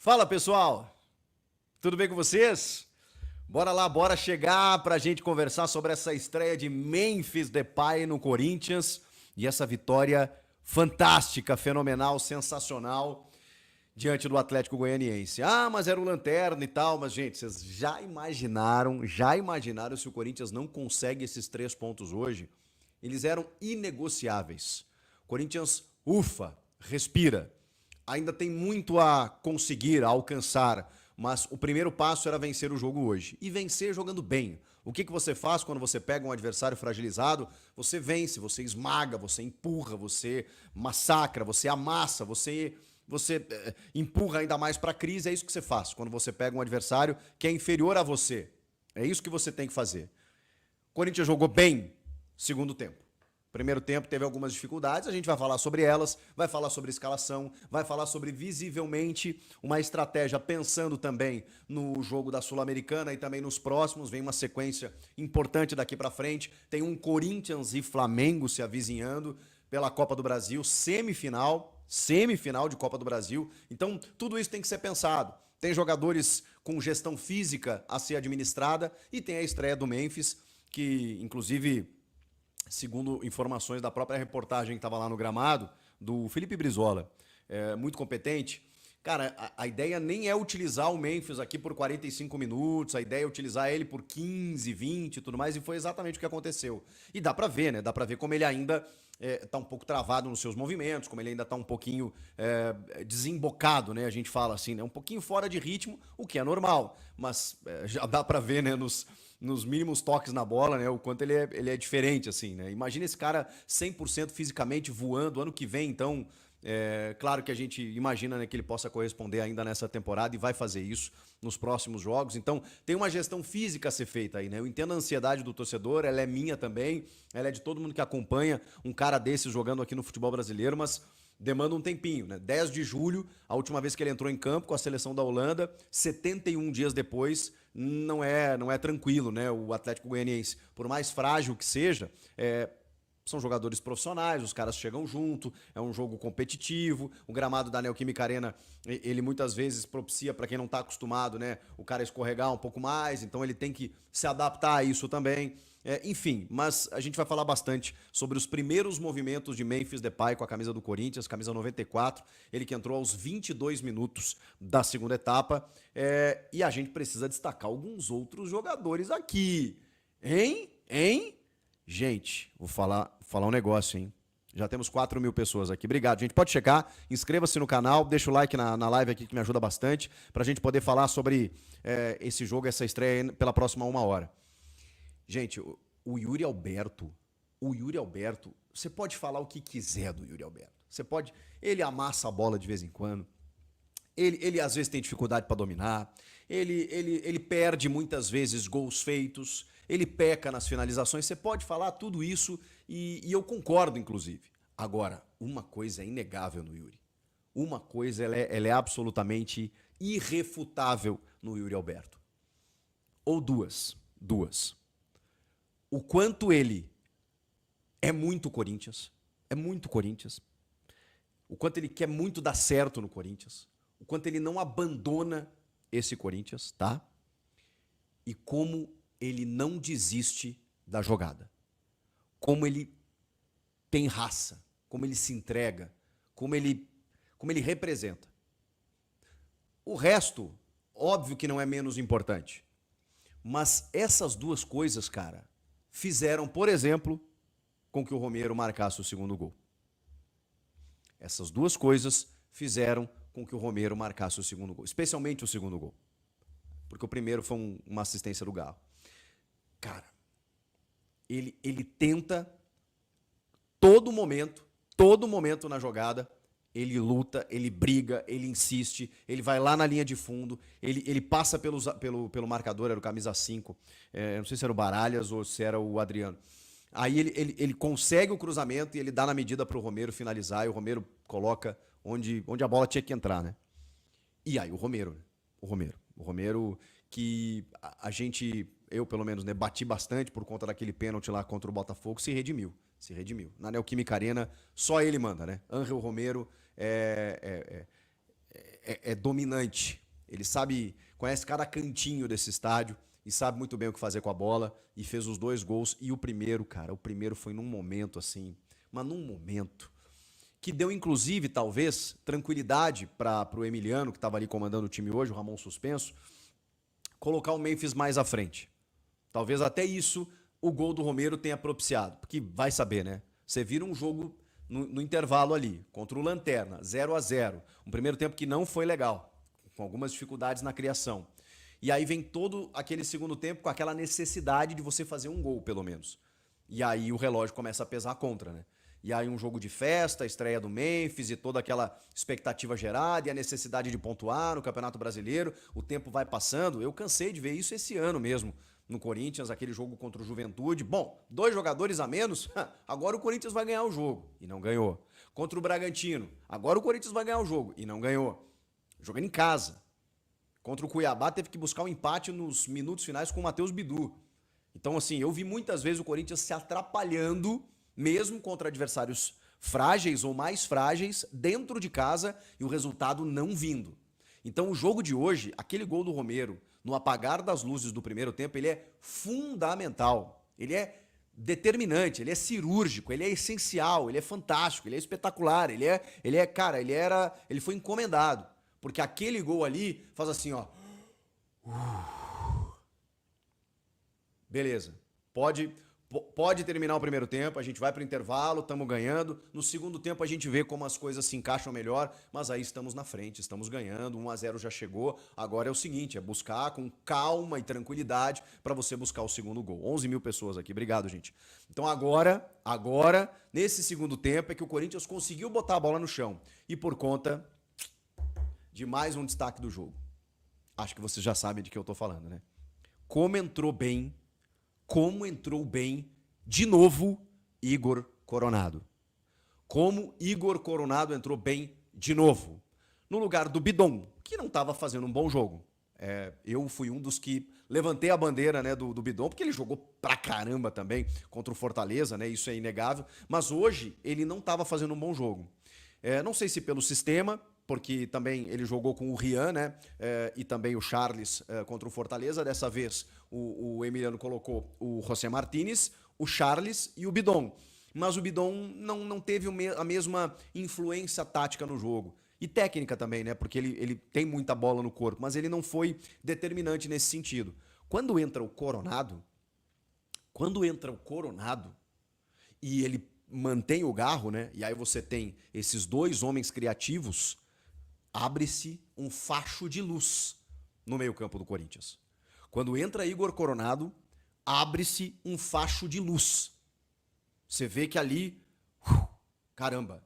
Fala, pessoal! Tudo bem com vocês? Bora lá, bora chegar pra gente conversar sobre essa estreia de Memphis Depay no Corinthians e essa vitória fantástica, fenomenal, sensacional diante do Atlético Goianiense. Ah, mas era o lanterna e tal, mas gente, vocês já imaginaram se o Corinthians não consegue esses 3 pontos hoje? Eles eram inegociáveis. Corinthians, ufa, respira. Ainda tem muito a conseguir, a alcançar, mas o primeiro passo era vencer o jogo hoje. E vencer jogando bem. O que você faz quando você pega um adversário fragilizado? Você vence, você esmaga, você empurra, você massacra, você amassa, você empurra ainda mais para a crise. É isso que você faz quando você pega um adversário que é inferior a você. É isso que você tem que fazer. O Corinthians jogou bem segundo tempo. Primeiro tempo teve algumas dificuldades, a gente vai falar sobre elas, vai falar sobre escalação, vai falar sobre visivelmente uma estratégia pensando também no jogo da Sul-Americana e também nos próximos, vem uma sequência importante daqui para frente, tem um Corinthians e Flamengo se avizinhando pela Copa do Brasil, semifinal de Copa do Brasil, então tudo isso tem que ser pensado. Tem jogadores com gestão física a ser administrada e tem a estreia do Memphis, que inclusive segundo informações da própria reportagem que estava lá no gramado, do Felipe Brizola, muito competente. Cara, a ideia nem é utilizar o Memphis aqui por 45 minutos, a ideia é utilizar ele por 15, 20 e tudo mais, e foi exatamente o que aconteceu. E dá pra ver, né? Dá pra ver como ele ainda tá um pouco travado nos seus movimentos, como ele ainda tá um pouquinho desembocado, né? A gente fala assim, né? Um pouquinho fora de ritmo, o que é normal, mas já dá pra ver, né? Nos mínimos toques na bola, né? O quanto ele é diferente, assim, né? Imagina esse cara 100% fisicamente voando ano que vem, então. Claro que a gente imagina, né, que ele possa corresponder ainda nessa temporada e vai fazer isso nos próximos jogos. Então, tem uma gestão física a ser feita aí, né? Eu entendo a ansiedade do torcedor, ela é minha também, ela é de todo mundo que acompanha um cara desses jogando aqui no futebol brasileiro, mas demanda um tempinho, né? 10 de julho, a última vez que ele entrou em campo com a seleção da Holanda, 71 dias depois, não é tranquilo, né? O Atlético Goianiense, por mais frágil que seja, são jogadores profissionais, os caras chegam junto, é um jogo competitivo, o gramado da Neoquímica Arena, ele muitas vezes propicia, para quem não está acostumado, né, o cara escorregar um pouco mais, então ele tem que se adaptar a isso também. Enfim, mas a gente vai falar bastante sobre os primeiros movimentos de Memphis Depay com a camisa do Corinthians, camisa 94, ele que entrou aos 22 minutos da segunda etapa, e a gente precisa destacar alguns outros jogadores aqui, hein? Gente, vou falar um negócio, hein? Já temos 4.000 pessoas aqui. Obrigado, gente. Pode checar, inscreva-se no canal, deixa o like na live aqui que me ajuda bastante, pra gente poder falar sobre esse jogo, essa estreia pela próxima 1 hora. Gente, o Yuri Alberto, você pode falar o que quiser do Yuri Alberto. Você pode. Ele amassa a bola de vez em quando. Ele às vezes tem dificuldade para dominar, ele perde muitas vezes gols feitos, ele peca nas finalizações. Você pode falar tudo isso e eu concordo, inclusive. Agora, uma coisa é inegável no Yuri. Uma coisa ela é absolutamente irrefutável no Yuri Alberto. Ou duas. O quanto ele é muito Corinthians, o quanto ele quer muito dar certo no Corinthians, o quanto ele não abandona esse Corinthians, tá? E como ele não desiste da jogada. Como ele tem raça, como ele se entrega, como ele representa. O resto, óbvio que não é menos importante. Mas essas duas coisas, cara, fizeram, por exemplo, com que o Romero marcasse o segundo gol. Essas duas coisas fizeram com que o Romero marcasse o segundo gol, especialmente o segundo gol, porque o primeiro foi uma assistência do Garro. Cara, ele tenta todo momento na jogada, ele luta, ele briga, ele insiste, ele vai lá na linha de fundo, ele passa pelo marcador, era o camisa 5, não sei se era o Baralhas ou se era o Adriano. Aí ele consegue o cruzamento e ele dá na medida para o Romero finalizar, e o Romero coloca onde a bola tinha que entrar, né? E aí o Romero que eu pelo menos, né, bati bastante por conta daquele pênalti lá contra o Botafogo, se redimiu. Na Neoquímica Arena, só ele manda, né? Ángel Romero é dominante. Ele sabe, conhece cada cantinho desse estádio e sabe muito bem o que fazer com a bola e fez os 2 gols. E o primeiro, cara, o primeiro foi num momento assim, mas num momento que deu inclusive, talvez, tranquilidade para o Emiliano, que estava ali comandando o time hoje, o Ramon suspenso, colocar o Memphis mais à frente. Talvez até isso o gol do Romero tenha propiciado, porque vai saber, né? Você vira um jogo no intervalo ali, contra o Lanterna, 0-0. Um primeiro tempo que não foi legal, com algumas dificuldades na criação. E aí vem todo aquele segundo tempo com aquela necessidade de você fazer um gol, pelo menos. E aí o relógio começa a pesar contra, né? E aí um jogo de festa, a estreia do Memphis e toda aquela expectativa gerada e a necessidade de pontuar no Campeonato Brasileiro. O tempo vai passando. Eu cansei de ver isso esse ano mesmo no Corinthians, aquele jogo contra o Juventude. Bom, 2 jogadores a menos, agora o Corinthians vai ganhar o jogo. E não ganhou. Contra o Bragantino, agora o Corinthians vai ganhar o jogo. E não ganhou. Jogando em casa. Contra o Cuiabá teve que buscar um empate nos minutos finais com o Matheus Bidu. Então, assim, eu vi muitas vezes o Corinthians se atrapalhando, mesmo contra adversários frágeis ou mais frágeis, dentro de casa e o resultado não vindo. Então, o jogo de hoje, aquele gol do Romero, no apagar das luzes do primeiro tempo, ele é fundamental. Ele é determinante, ele é cirúrgico, ele é essencial, ele é fantástico, ele é espetacular, ele foi encomendado. Porque aquele gol ali faz assim, ó. Beleza. Pode terminar o primeiro tempo, a gente vai para o intervalo, estamos ganhando. No segundo tempo a gente vê como as coisas se encaixam melhor, mas aí estamos na frente, estamos ganhando, 1-0 já chegou. Agora é o seguinte, é buscar com calma e tranquilidade para você buscar o segundo gol. 11 mil pessoas aqui, obrigado, gente. Então agora, nesse segundo tempo é que o Corinthians conseguiu botar a bola no chão. E por conta de mais um destaque do jogo. Acho que vocês já sabem de que eu tô falando, né? Como entrou bem de novo Igor Coronado. Como Igor Coronado entrou bem de novo. No lugar do Bidon, que não estava fazendo um bom jogo. Eu fui um dos que levantei a bandeira, né, do Bidon, porque ele jogou pra caramba também contra o Fortaleza, né? Isso é inegável. Mas hoje ele não estava fazendo um bom jogo. Não sei se pelo sistema, porque também ele jogou com o Rian, né? E também o Charles contra o Fortaleza. Dessa vez o Emiliano colocou o José Martínez, o Charles e o Bidon. Mas o Bidon não teve a mesma influência tática no jogo. E técnica também, né? Porque ele tem muita bola no corpo, mas ele não foi determinante nesse sentido. Quando entra o Coronado e ele mantém o garro, né? E aí você tem esses 2 homens criativos, abre-se um facho de luz no meio-campo do Corinthians. Quando entra Igor Coronado, abre-se um facho de luz. Você vê que ali, caramba,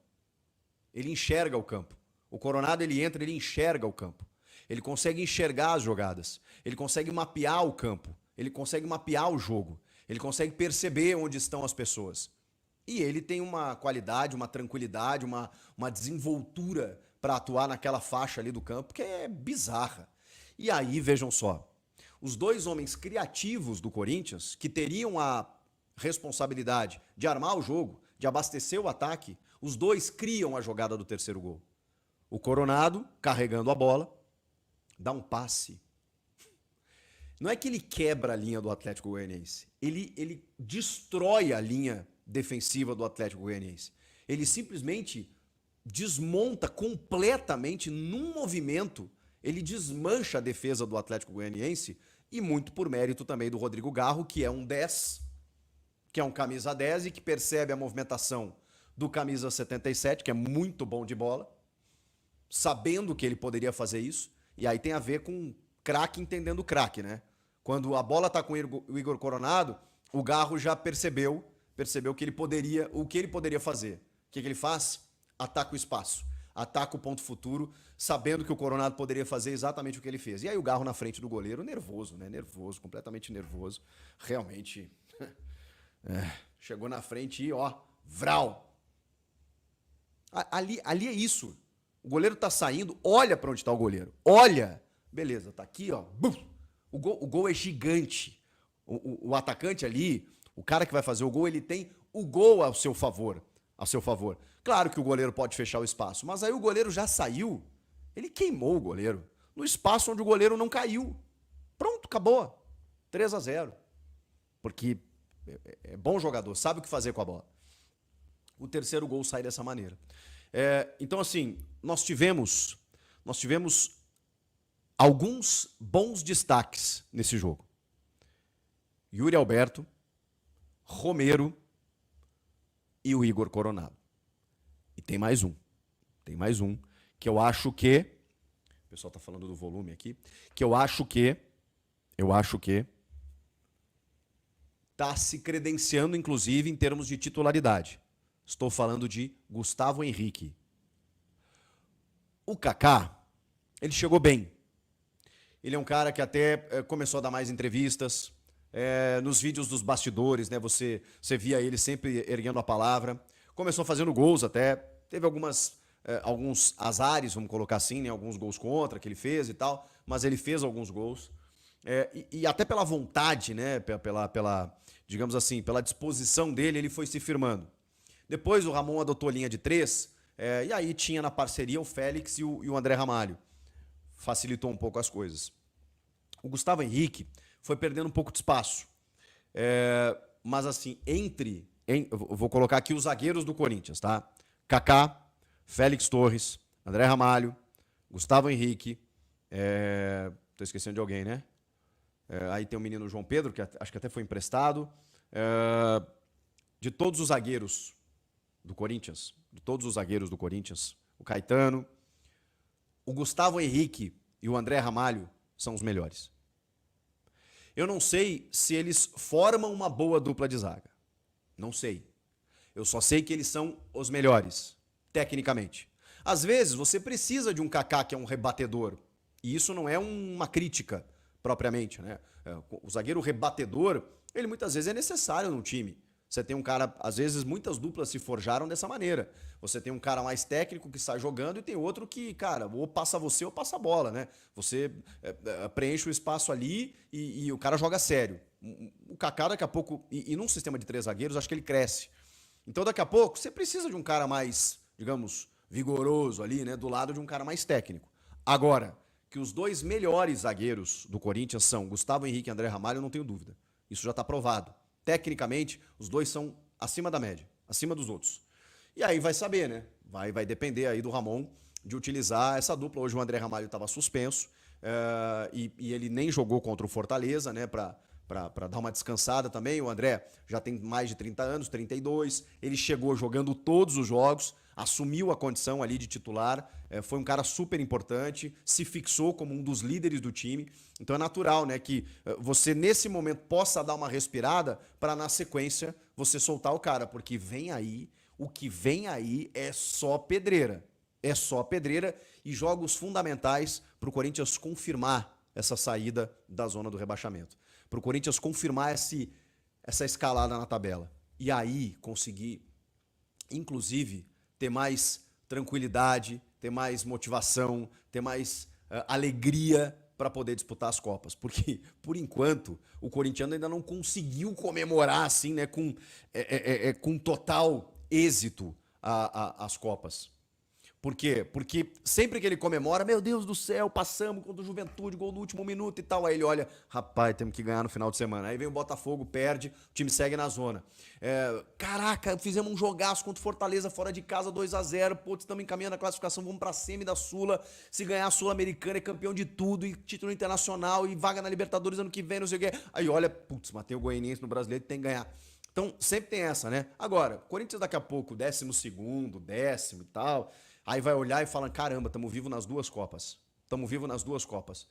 ele enxerga o campo. O Coronado, ele entra, ele enxerga o campo. Ele consegue enxergar as jogadas. Ele consegue mapear o campo. Ele consegue mapear o jogo. Ele consegue perceber onde estão as pessoas. E ele tem uma qualidade, uma tranquilidade, uma desenvoltura para atuar naquela faixa ali do campo que é bizarra. E aí, vejam só, os 2 homens criativos do Corinthians, que teriam a responsabilidade de armar o jogo, de abastecer o ataque, os 2 criam a jogada do terceiro gol. O Coronado, carregando a bola, dá um passe. Não é que ele quebra a linha do Atlético Goianiense, ele destrói a linha defensiva do Atlético Goianiense. Ele simplesmente desmonta completamente, num movimento, ele desmancha a defesa do Atlético Goianiense, e muito por mérito também do Rodrigo Garro, que é um 10, que é um camisa 10 e que percebe a movimentação do camisa 77, que é muito bom de bola, sabendo que ele poderia fazer isso, e aí tem a ver com craque entendendo craque, né? Quando a bola tá com o Igor Coronado, o Garro já percebeu que o que ele poderia fazer. O que ele faz? Ataca o espaço, ataca o ponto futuro, sabendo que o Coronado poderia fazer exatamente o que ele fez. E aí o Garro na frente do goleiro, nervoso, né? Nervoso, completamente nervoso. Realmente, chegou na frente e, ó, vral. Ali é isso. O goleiro tá saindo, olha para onde tá o goleiro. Olha! Beleza, tá aqui, ó. O gol é gigante. O atacante ali, o cara que vai fazer o gol, ele tem o gol ao seu favor. Claro que o goleiro pode fechar o espaço, mas aí o goleiro já saiu Ele queimou o goleiro no espaço onde o goleiro não caiu. Pronto, acabou. 3-0. Porque é bom jogador, sabe o que fazer com a bola. O terceiro gol sai dessa maneira. Então, assim, nós tivemos alguns bons destaques nesse jogo. Yuri Alberto, Romero e o Igor Coronado. E tem mais um. Que eu acho que... O pessoal está falando do volume aqui. Que eu acho que está se credenciando, inclusive, em termos de titularidade. Estou falando de Gustavo Henrique. O Kaká, ele chegou bem. Ele é um cara que até começou a dar mais entrevistas. Nos vídeos dos bastidores, né? Você via ele sempre erguendo a palavra. Começou fazendo gols até. Teve alguns azares, vamos colocar assim, né? Alguns gols contra que ele fez e tal. Mas ele fez alguns gols. E até pela vontade, né? Digamos assim, pela disposição dele, ele foi se firmando. Depois o Ramon adotou a linha de 3, e aí tinha na parceria o Félix e o André Ramalho. Facilitou um pouco as coisas. O Gustavo Henrique foi perdendo um pouco de espaço. Mas assim, vou colocar aqui os zagueiros do Corinthians, tá? Kaká, Félix Torres, André Ramalho, Gustavo Henrique, tô esquecendo de alguém, né? Aí tem o menino João Pedro, que acho que até foi emprestado. De todos os zagueiros do Corinthians, o Caetano, o Gustavo Henrique e o André Ramalho são os melhores. Eu não sei se eles formam uma boa dupla de zaga. Não sei. Eu só sei que eles são os melhores, tecnicamente. Às vezes, você precisa de um Kaká que é um rebatedor. E isso não é uma crítica propriamente, né? O zagueiro rebatedor, ele muitas vezes é necessário no time. Você tem um cara, às vezes muitas duplas se forjaram dessa maneira. Você tem um cara mais técnico que sai jogando e tem outro que, cara, ou passa você ou passa a bola, né? Você preenche o espaço ali e o cara joga sério. O Kaká daqui a pouco, e num sistema de 3 zagueiros, acho que ele cresce. Então daqui a pouco você precisa de um cara mais, digamos, vigoroso ali, né? Do lado de um cara mais técnico. Agora, que os 2 melhores zagueiros do Corinthians são Gustavo Henrique e André Ramalho, eu não tenho dúvida. Isso já está provado. Tecnicamente, os 2 são acima da média, acima dos outros. E aí vai saber, né? Vai depender aí do Ramon de utilizar essa dupla. Hoje o André Ramalho estava suspenso e ele nem jogou contra o Fortaleza, né? Para dar uma descansada também. O André já tem mais de 30 anos, 32. Ele chegou jogando todos os jogos, assumiu a condição ali de titular, foi um cara super importante, se fixou como um dos líderes do time. Então é natural, né, que você nesse momento possa dar uma respirada para na sequência você soltar o cara, porque o que vem aí é só pedreira. É só pedreira e jogos fundamentais para o Corinthians confirmar essa saída da zona do rebaixamento. Para o Corinthians confirmar essa escalada na tabela. E aí conseguir, inclusive, ter mais tranquilidade, ter mais motivação, ter mais alegria para poder disputar as Copas. Porque, por enquanto, o corintiano ainda não conseguiu comemorar assim, né, com total êxito as Copas. Por quê? Porque sempre que ele comemora, meu Deus do céu, passamos contra o Juventude, gol no último minuto e tal. Aí ele olha, rapaz, temos que ganhar no final de semana. Aí vem o Botafogo, perde, o time segue na zona. Caraca, fizemos um jogaço contra o Fortaleza fora de casa, 2-0. Putz, estamos encaminhando a classificação, vamos pra semi da Sula. Se ganhar a Sul-Americana, é campeão de tudo, e título internacional, e vaga na Libertadores ano que vem, não sei o quê. Aí olha, putz, matei o Goianiense no Brasileiro, tem que ganhar. Então, sempre tem essa, né? Agora, Corinthians daqui a pouco, 12º, 10º e tal... Aí vai olhar e fala, caramba, estamos vivos nas 2 Copas. Estamos vivos nas 2 Copas.